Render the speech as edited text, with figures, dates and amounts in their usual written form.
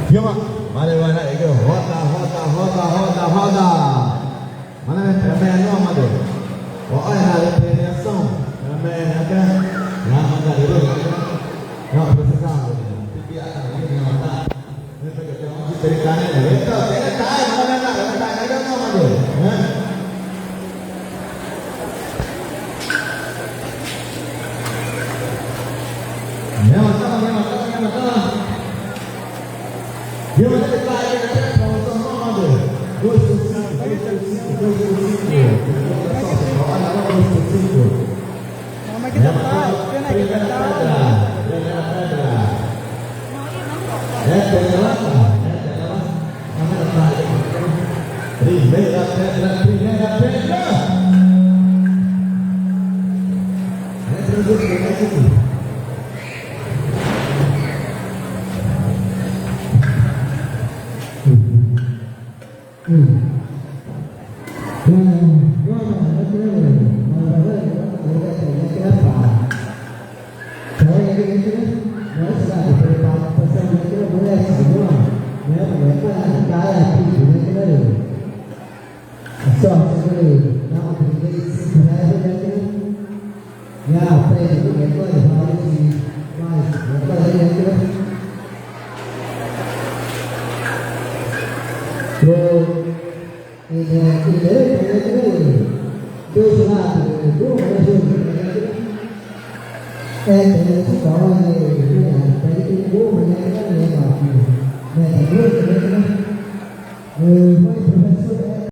Yo mak, mana itu? Hoda. Mana ramai orang ada? Oh, ada perhiasan. Ramai ada. Yang ada dulu. Yang besar. Tapi ada ini yang ada. Ini terjadi ceritanya. Itu, ini tahu mana ada orang ada. Ya, betul. Dia mana dekat dia sama ada. Dua sisi. Nama kita tahu, kena kita tahu.